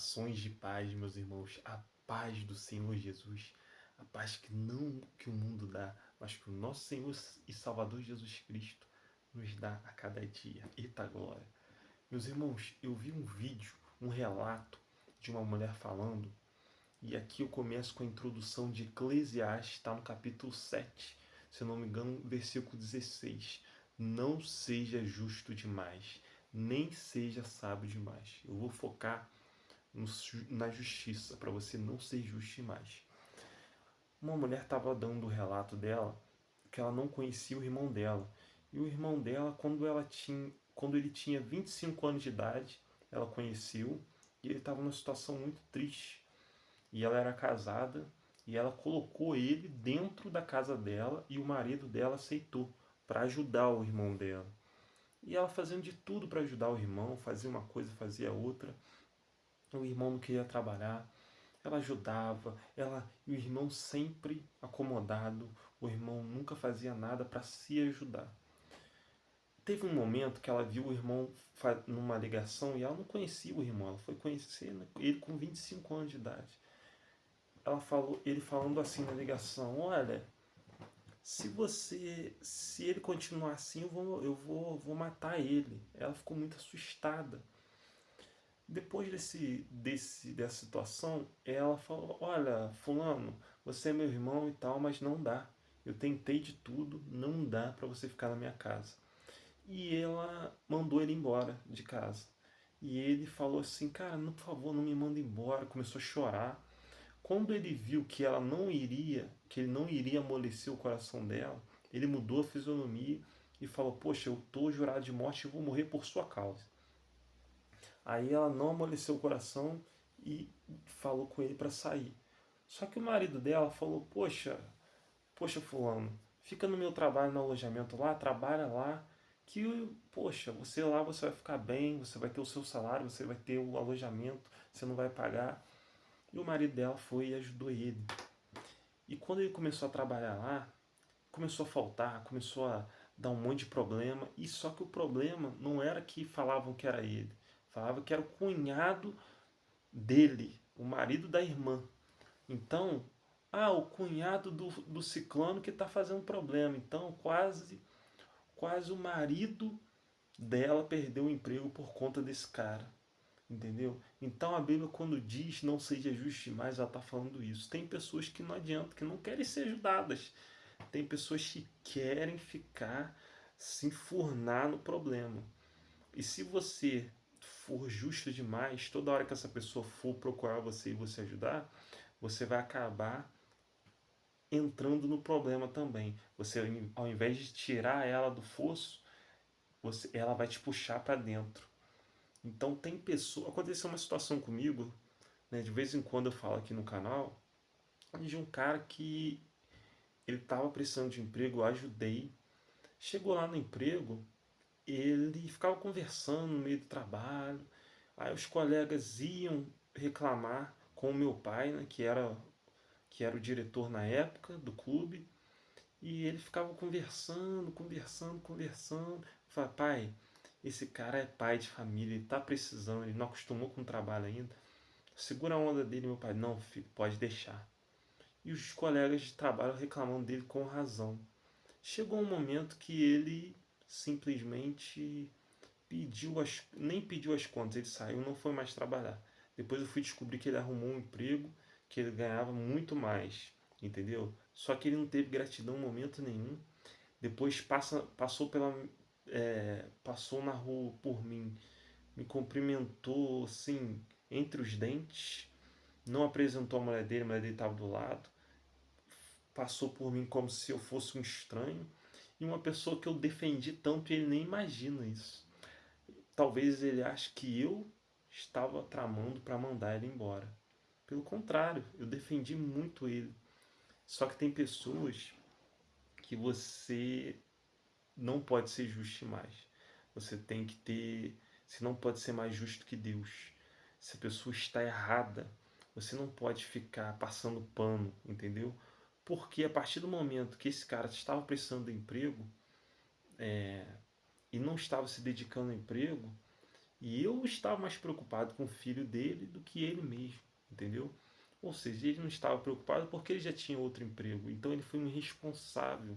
Saudações de paz, meus irmãos, a paz do Senhor Jesus, a paz que não que o mundo dá, mas que o nosso Senhor e Salvador Jesus Cristo nos dá a cada dia. Eita glória! Meus irmãos, eu vi um vídeo, um relato de uma mulher falando, e aqui eu começo com a introdução de Eclesiastes, está no capítulo 7, se eu não me engano, versículo 16. Não seja justo demais, nem seja sábio demais. Eu vou focar na justiça, para você não ser justo demais. Uma mulher estava dando o relato dela que ela não conhecia o irmão dela. E o irmão dela, quando ele tinha 25 anos de idade, ela conheceu e ele estava numa situação muito triste. E ela era casada e ela colocou ele dentro da casa dela e o marido dela aceitou para ajudar o irmão dela. E ela fazendo de tudo para ajudar o irmão, fazia uma coisa, fazia outra. O irmão não queria trabalhar, ela ajudava, e o irmão sempre acomodado, o irmão nunca fazia nada para se ajudar. Teve um momento que ela viu o irmão numa ligação e ela não conhecia o irmão, ela foi conhecer ele com 25 anos de idade. Ele falando assim na ligação: olha, se ele continuar assim, eu vou matar ele. Ela ficou muito assustada. Depois dessa situação, ela falou: olha, fulano, você é meu irmão e tal, mas não dá. Eu tentei de tudo, não dá para você ficar na minha casa. E ela mandou ele embora de casa. E ele falou assim: cara, não, por favor, não me manda embora. Começou a chorar. Quando ele viu que ele não iria amolecer o coração dela, ele mudou a fisionomia e falou: poxa, eu tô jurado de morte e vou morrer por sua causa. Aí ela não amoleceu o coração e falou com ele para sair. Só que o marido dela falou: poxa, fulano, fica no meu trabalho no alojamento lá, trabalha lá, que, poxa, você lá você vai ficar bem, você vai ter o seu salário, você vai ter o alojamento, você não vai pagar. E o marido dela foi e ajudou ele. E quando ele começou a trabalhar lá, começou a faltar, começou a dar um monte de problema. E só que o problema não era que falavam que era ele, falava que era o cunhado dele, o marido da irmã. Então, o cunhado do ciclano que está fazendo problema. Então, quase o marido dela perdeu o emprego por conta desse cara. Entendeu? Então a Bíblia, quando diz não seja justo demais, ela está falando isso. Tem pessoas que não adianta, que não querem ser ajudadas. Tem pessoas que querem ficar, se enfurnar no problema. E se você for justo demais, toda hora que essa pessoa for procurar você e você ajudar, você vai acabar entrando no problema também. Você, ao invés de tirar ela do fosso, ela vai te puxar para dentro. Então tem pessoa. Aconteceu uma situação comigo, né? De vez em quando eu falo aqui no canal, de um cara que ele estava precisando de emprego, eu ajudei. Chegou lá no emprego, ele ficava conversando no meio do trabalho. Aí os colegas iam reclamar com o meu pai, né? Que era o diretor na época do clube. E ele ficava conversando. Eu falei: pai, esse cara é pai de família, ele está precisando, ele não acostumou com o trabalho ainda. Segura a onda dele, meu pai. Não, filho, pode deixar. E os colegas de trabalho reclamando dele com razão. Chegou um momento que ele simplesmente nem pediu as contas, ele saiu, não foi mais trabalhar. Depois eu fui descobrir que ele arrumou um emprego, que ele ganhava muito mais, entendeu? Só que ele não teve gratidão em momento nenhum. Depois passou na rua por mim, me cumprimentou assim, entre os dentes, não apresentou a mulher dele estava do lado, passou por mim como se eu fosse um estranho, e uma pessoa que eu defendi tanto, e ele nem imagina isso. Talvez ele ache que eu estava tramando para mandar ele embora. Pelo contrário, eu defendi muito ele. Só que tem pessoas que você não pode ser justo demais. Você tem que ter. Você não pode ser mais justo que Deus. Se a pessoa está errada, você não pode ficar passando pano, entendeu? Porque a partir do momento que esse cara estava precisando de emprego e não estava se dedicando ao emprego, E eu estava mais preocupado com o filho dele do que ele mesmo, entendeu? Ou seja, ele não estava preocupado porque ele já tinha outro emprego. Então ele foi um irresponsável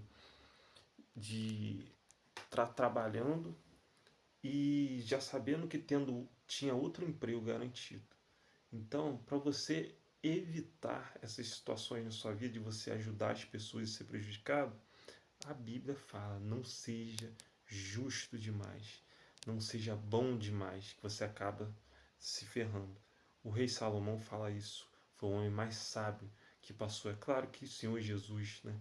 de estar trabalhando e já sabendo que tinha outro emprego garantido. Então, para você evitar essas situações na sua vida de você ajudar as pessoas a ser prejudicado, a Bíblia fala: não seja justo demais, não seja bom demais, que você acaba se ferrando. O rei Salomão fala isso, foi o homem mais sábio que passou. É claro que o Senhor Jesus, né,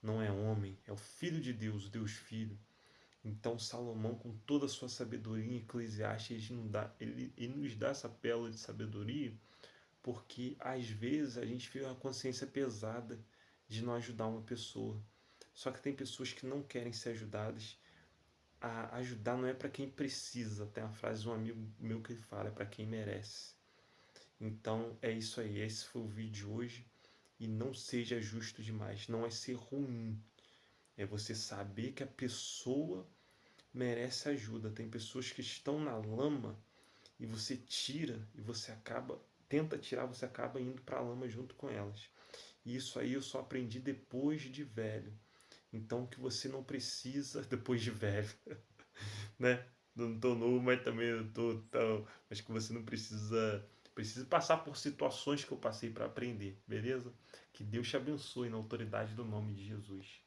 não é homem, é o Filho de Deus, o Deus Filho. Então Salomão, com toda a sua sabedoria em Eclesiastes, ele nos dá essa pérola de sabedoria, porque às vezes a gente fica com a consciência pesada de não ajudar uma pessoa. Só que tem pessoas que não querem ser ajudadas. A ajudar não é para quem precisa. Tem uma frase de um amigo meu que ele fala: é para quem merece. Então é isso aí. Esse foi o vídeo de hoje. E não seja justo demais. Não é ser ruim. É você saber que a pessoa merece ajuda. Tem pessoas que estão na lama e você tira e tenta tirar, você acaba indo para a lama junto com elas. E isso aí eu só aprendi depois de velho. Então que você não precisa, depois de velho, né? Não tô novo, mas também não tô tão. Acho que você não precisa passar por situações que eu passei para aprender, beleza? Que Deus te abençoe na autoridade do nome de Jesus.